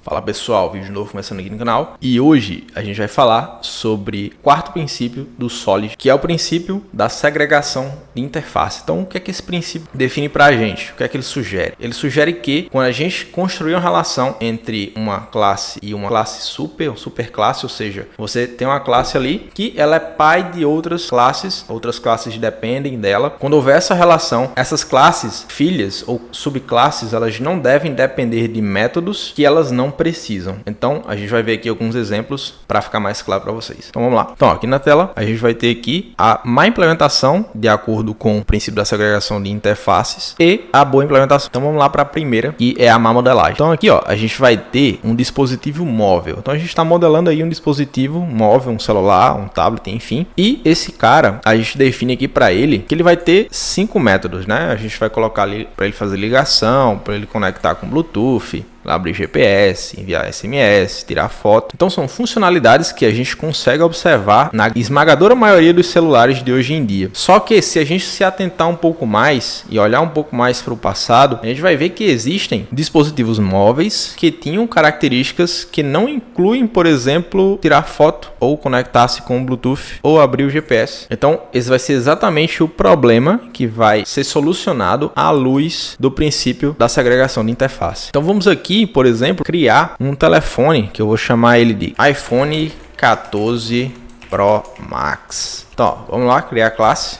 Fala pessoal, vídeo novo começando aqui no canal e hoje a gente vai falar sobre o quarto princípio do Solid, que é o princípio da segregação de interface. Então o que é que esse princípio define pra gente? O que é que ele sugere? Ele sugere que quando a gente construir uma relação entre uma classe e uma classe super, ou superclasse, ou seja, você tem uma classe ali que ela é pai de outras classes dependem dela. Quando houver essa relação, essas classes filhas ou subclasses, elas não devem depender de métodos que elas não precisam. Então a gente vai ver aqui alguns exemplos para ficar mais claro para vocês. Então vamos lá. Então aqui na tela a gente vai ter aqui a má implementação de acordo com o princípio da segregação de interfaces e a boa implementação. Então vamos lá para a primeira, que é a má modelagem. Então aqui ó, a gente vai ter um dispositivo móvel. Então a gente está modelando aí um dispositivo móvel, um celular, um tablet, enfim. E esse cara, a gente define aqui para ele que ele vai ter 5 métodos, né? A gente vai colocar ali para ele fazer ligação, para ele conectar com Bluetooth, abrir GPS, enviar SMS, tirar foto. Então são funcionalidades que a gente consegue observar na esmagadora maioria dos celulares de hoje em dia. Só que se a gente se atentar um pouco mais e olhar um pouco mais para o passado, a gente vai ver que existem dispositivos móveis que tinham características que não incluem, por exemplo, tirar foto ou conectar-se com o Bluetooth ou abrir o GPS. Então esse vai ser exatamente o problema que vai ser solucionado à luz do princípio da segregação de interface. Então vamos aqui, por exemplo, criar um telefone que eu vou chamar ele de iPhone 14 Pro Max. Então, ó, vamos lá, criar class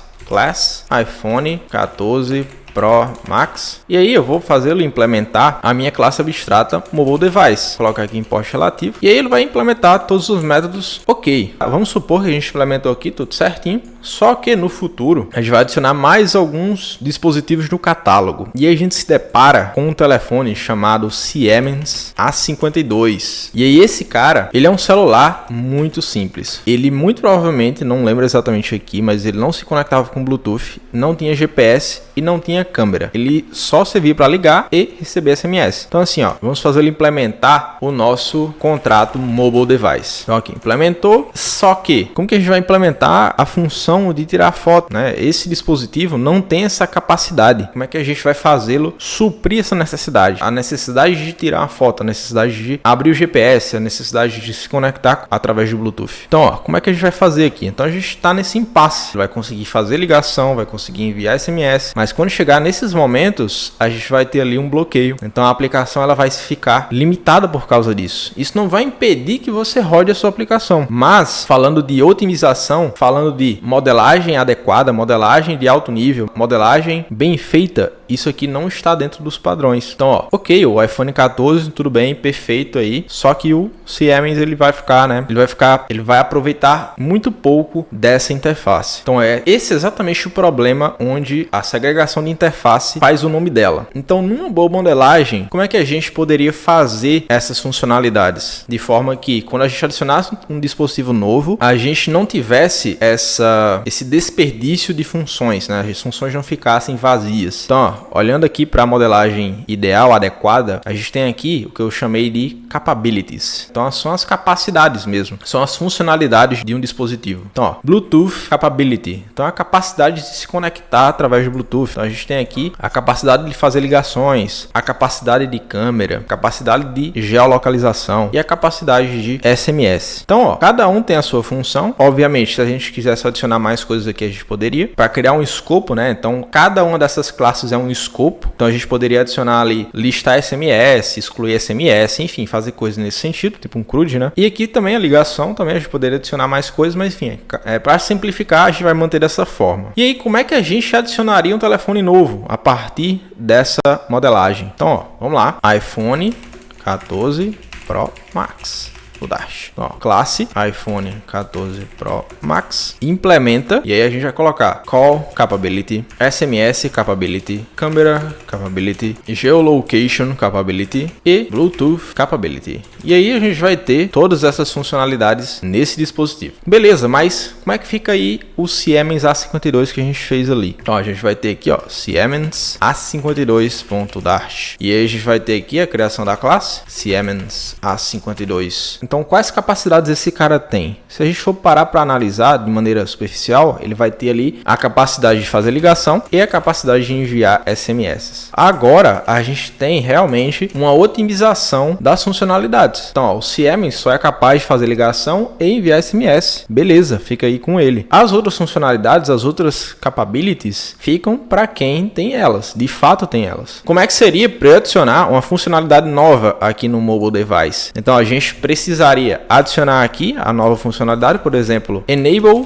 iPhone 14 Pro Max. E aí eu vou fazê-lo implementar a minha classe abstrata Mobile Device. Vou colocar aqui import relativo. E aí ele vai implementar todos os métodos. Ok. Vamos supor que a gente implementou aqui tudo certinho. Só que no futuro a gente vai adicionar mais alguns dispositivos no catálogo. E aí a gente se depara com um telefone chamado Siemens A52. E aí esse cara, ele é um celular muito simples. Ele muito provavelmente, não lembro exatamente aqui, mas ele não se conectava com Bluetooth, não tinha GPS e não tinha câmera. Ele só servia para ligar e receber SMS. Então assim, ó, vamos fazer ele implementar o nosso contrato Mobile Device. Então aqui, implementou. Só que, como que a gente vai implementar a função de tirar foto, né? Esse dispositivo não tem essa capacidade. Como é que a gente vai fazê-lo suprir essa necessidade? A necessidade de tirar uma foto, a necessidade de abrir o GPS, a necessidade de se conectar através do Bluetooth. Então, ó, como é que a gente vai fazer aqui? Então a gente está nesse impasse. Vai conseguir fazer ligação, vai conseguir enviar SMS, mas quando chegar nesses momentos, a gente vai ter ali um bloqueio. Então a aplicação ela vai ficar limitada por causa disso. Isso não vai impedir que você rode a sua aplicação, mas falando de otimização, falando de modelagem adequada, modelagem de alto nível, modelagem bem feita, isso aqui não está dentro dos padrões. Então, ó, ok, o iPhone 14, tudo bem, perfeito aí, só que o Siemens ele vai ficar, né? Ele vai aproveitar muito pouco dessa interface. Então, é esse exatamente o problema onde a segregação de interface faz o nome dela. Então, numa boa modelagem, como é que a gente poderia fazer essas funcionalidades? De forma que, quando a gente adicionasse um dispositivo novo, a gente não tivesse esse desperdício de funções, né? As funções não ficassem vazias. Então, ó, olhando aqui para a modelagem ideal, adequada, a gente tem aqui o que eu chamei de capabilities. Então, são as capacidades mesmo, são as funcionalidades de um dispositivo. Então, ó, Bluetooth Capability. Então, a capacidade de se conectar através do Bluetooth. Então, a gente tem aqui a capacidade de fazer ligações, a capacidade de câmera, a capacidade de geolocalização e a capacidade de SMS. Então, ó, cada um tem a sua função. Obviamente, se a gente quisesse adicionar mais coisas aqui, a gente poderia, para criar um escopo, né? Então, cada uma dessas classes é um escopo. Então, a gente poderia adicionar ali, listar SMS, excluir SMS, enfim, fazer coisas nesse sentido, tipo um CRUD, né? E aqui também a ligação, também a gente poderia adicionar mais coisas, mas enfim, para simplificar, a gente vai manter dessa forma. E aí, como é que a gente adicionaria um telefone novo a partir dessa modelagem? Então, ó, vamos lá. iPhone 14 Pro Max. O Dash. Ó, classe iPhone 14 Pro Max, implementa, e aí a gente vai colocar Call Capability, SMS Capability, Camera Capability, Geolocation Capability e Bluetooth Capability. E aí a gente vai ter todas essas funcionalidades nesse dispositivo. Beleza, mas como é que fica aí o Siemens A52 que a gente fez ali? Então a gente vai ter aqui, ó, Siemens A52.dash. E aí a gente vai ter aqui a criação da classe Siemens A52 Então, quais capacidades esse cara tem? Se a gente for parar para analisar de maneira superficial, ele vai ter ali a capacidade de fazer ligação e a capacidade de enviar SMS. Agora, a gente tem realmente uma otimização das funcionalidades. Então, ó, o Siemens só é capaz de fazer ligação e enviar SMS. Beleza, fica aí com ele. As outras funcionalidades, as outras capabilities, ficam para quem tem elas. De fato, tem elas. Como é que seria para eu adicionar uma funcionalidade nova aqui no mobile device? Então, a gente precisaria adicionar aqui a nova funcionalidade, por exemplo, Enable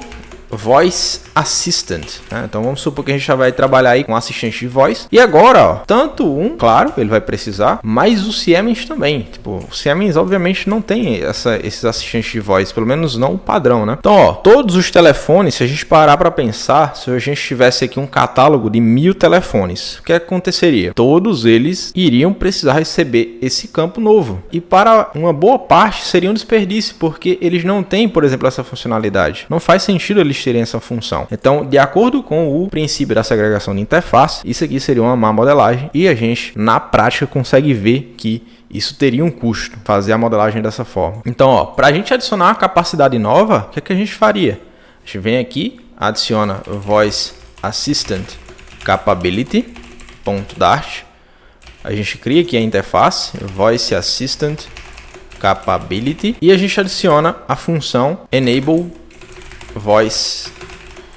Voice Assistant, né? Então vamos supor que a gente já vai trabalhar aí com assistente de voz. E agora, ó, tanto claro, ele vai precisar, mas o Siemens também. Tipo, o Siemens obviamente não tem esses assistentes de voz, pelo menos não o padrão, né? Então, ó, todos os telefones, se a gente parar para pensar, se a gente tivesse aqui um catálogo de 1000 telefones, o que aconteceria? Todos eles iriam precisar receber esse campo novo. E para uma boa parte seria um desperdício, porque eles não têm, por exemplo, essa funcionalidade. Não faz sentido eles terem essa função. Então, de acordo com o princípio da segregação de interface, isso aqui seria uma má modelagem e a gente, na prática, consegue ver que isso teria um custo, fazer a modelagem dessa forma. Então, ó, para a gente adicionar uma capacidade nova, o que é que a gente faria? A gente vem aqui, adiciona Voice Assistant Capability, .dart. A gente cria aqui a interface, Voice Assistant Capability, e a gente adiciona a função Enable Voice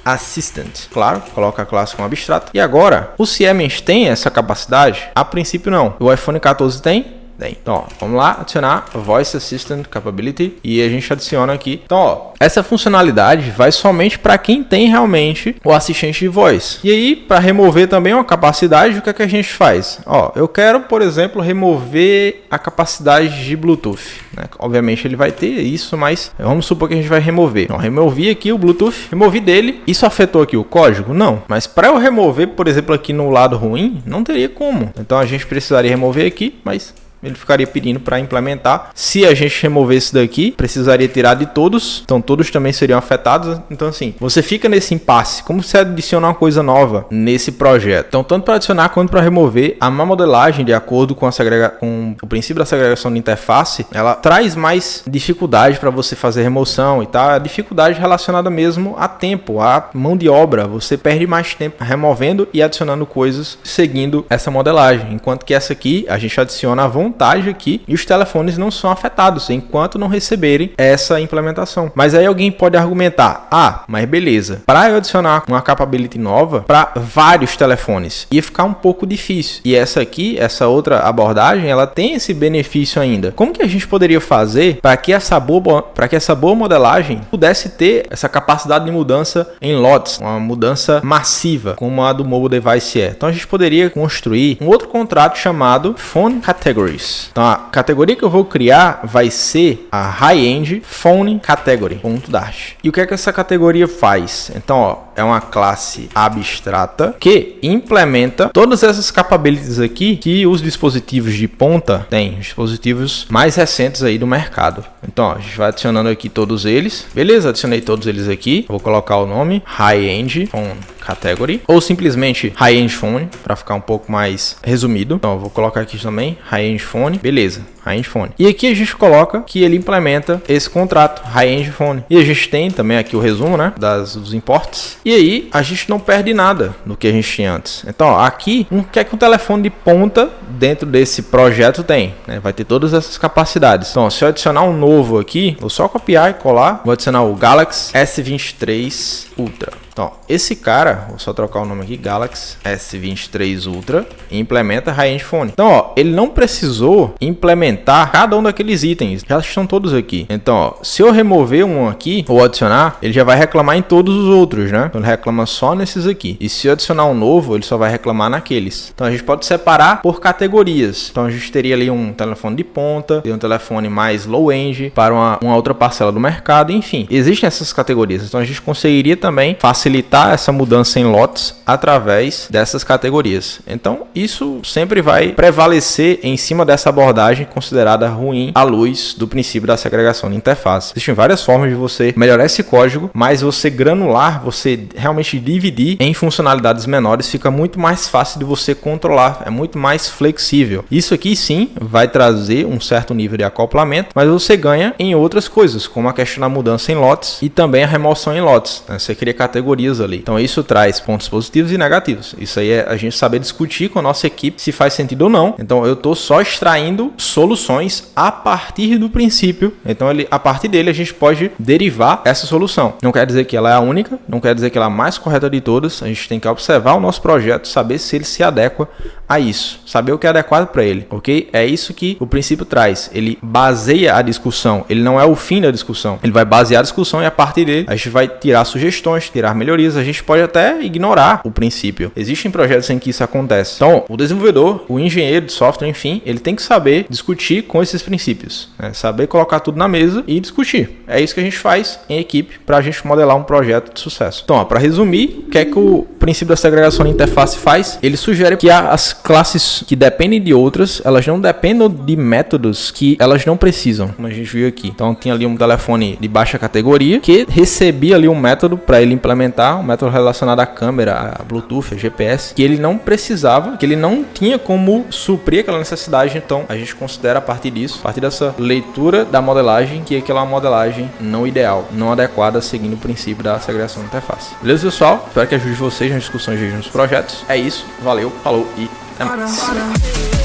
Assistant. Claro, coloca a classe como abstrato. E agora, o Siemens tem essa capacidade? A princípio não. O iPhone 14 tem? Tem. Então, ó, vamos lá, adicionar Voice Assistant Capability e a gente adiciona aqui. Então, ó, essa funcionalidade vai somente para quem tem realmente o assistente de voz. E aí, para remover também uma capacidade, o que é que a gente faz? Ó, eu quero, por exemplo, remover a capacidade de Bluetooth, né? Obviamente ele vai ter isso, mas vamos supor que a gente vai remover. Então, removi aqui o Bluetooth, removi dele. Isso afetou aqui o código? Não. Mas para eu remover, por exemplo, aqui no lado ruim, não teria como. Então, a gente precisaria remover aqui, mas ele ficaria pedindo para implementar. Se a gente remover isso daqui, precisaria tirar de todos. Então todos também seriam afetados. Então assim, você fica nesse impasse. Como você adiciona uma coisa nova nesse projeto? Então tanto para adicionar quanto para remover, a má modelagem, de acordo com o princípio da segregação de interface, ela traz mais dificuldade para você fazer remoção e tal. A dificuldade relacionada mesmo a tempo, a mão de obra. Você perde mais tempo removendo e adicionando coisas seguindo essa modelagem. Enquanto que essa aqui, a gente adiciona a vontade aqui e os telefones não são afetados enquanto não receberem essa implementação. Mas aí alguém pode argumentar: ah, mas beleza, para eu adicionar uma capability nova para vários telefones ia ficar um pouco difícil. E essa aqui, essa outra abordagem, ela tem esse benefício ainda. Como que a gente poderia fazer para que essa boa modelagem pudesse ter essa capacidade de mudança em lots, uma mudança massiva, como a do mobile device é? Então a gente poderia construir um outro contrato chamado Phone Categories. Então a categoria que eu vou criar vai ser a High-End Phone Category .dart. E o que é que essa categoria faz? Então, ó, é uma classe abstrata que implementa todas essas capabilities aqui que os dispositivos de ponta têm, dispositivos mais recentes aí do mercado. Então, ó, a gente vai adicionando aqui todos eles. Beleza, adicionei todos eles aqui. Vou colocar o nome High-End Phone Category ou simplesmente High-End Phone para ficar um pouco mais resumido. Então eu vou colocar aqui também High-End Phone, beleza, High-End Phone. E aqui a gente coloca que ele implementa esse contrato High-End Phone. E a gente tem também aqui o resumo, né, dos imports. E aí a gente não perde nada do que a gente tinha antes. Então ó, aqui o que é que um telefone de ponta dentro desse projeto tem, né? Vai ter todas essas capacidades. Então ó, se eu adicionar um novo aqui, vou só copiar e colar. Vou adicionar o Galaxy S23 Ultra. Então, esse cara, vou só trocar o nome aqui, Galaxy S23 Ultra, e implementa High-End Phone. Então, ó, ele não precisou implementar cada um daqueles itens, já estão todos aqui. Então, ó, se eu remover um aqui ou adicionar, ele já vai reclamar em todos os outros, né? Então, ele reclama só nesses aqui. E se eu adicionar um novo, ele só vai reclamar naqueles. Então, a gente pode separar por categorias. Então, a gente teria ali um telefone de ponta, um telefone mais low-end para uma outra parcela do mercado, enfim. Existem essas categorias. Então, a gente conseguiria também facilitar facilitar essa mudança em lotes através dessas categorias. Então, isso sempre vai prevalecer em cima dessa abordagem considerada ruim à luz do princípio da segregação de interface. Existem várias formas de você melhorar esse código, mas você granular, você realmente dividir em funcionalidades menores, fica muito mais fácil de você controlar, é muito mais flexível. Isso aqui sim vai trazer um certo nível de acoplamento, mas você ganha em outras coisas, como a questão da mudança em lotes e também a remoção em lotes, né? Você cria categorias ali. Então isso traz pontos positivos e negativos. Isso aí é a gente saber discutir com a nossa equipe se faz sentido ou não. Então eu estou só extraindo soluções a partir do princípio. Então a partir dele a gente pode derivar essa solução. Não quer dizer que ela é a única, não quer dizer que ela é a mais correta de todas. A gente tem que observar o nosso projeto, saber se ele se adequa a isso, saber o que é adequado para ele, ok? É isso que o princípio traz. Ele baseia a discussão, ele não é o fim da discussão. Ele vai basear a discussão e a partir dele a gente vai tirar sugestões, tirar melhorias. A gente pode até ignorar o princípio. Existem projetos em que isso acontece. Então, o desenvolvedor, o engenheiro de software, enfim, ele tem que saber discutir com esses princípios, né? Saber colocar tudo na mesa e discutir. É isso que a gente faz em equipe para a gente modelar um projeto de sucesso. Então, para resumir, o que é que o princípio da segregação de interface faz? Ele sugere que as classes que dependem de outras, elas não dependam de métodos que elas não precisam, como a gente viu aqui. Então, tinha ali um telefone de baixa categoria que recebia ali um método para ele implementar, um método relacionado à câmera, a Bluetooth, a GPS, que ele não precisava, que ele não tinha como suprir aquela necessidade. Então, a gente considera a partir disso, a partir dessa leitura da modelagem, que aquela é uma modelagem não ideal, não adequada, seguindo o princípio da segregação de interface. Beleza, pessoal? Espero que ajude vocês nas discussões nos projetos. É isso, valeu, falou e até mais.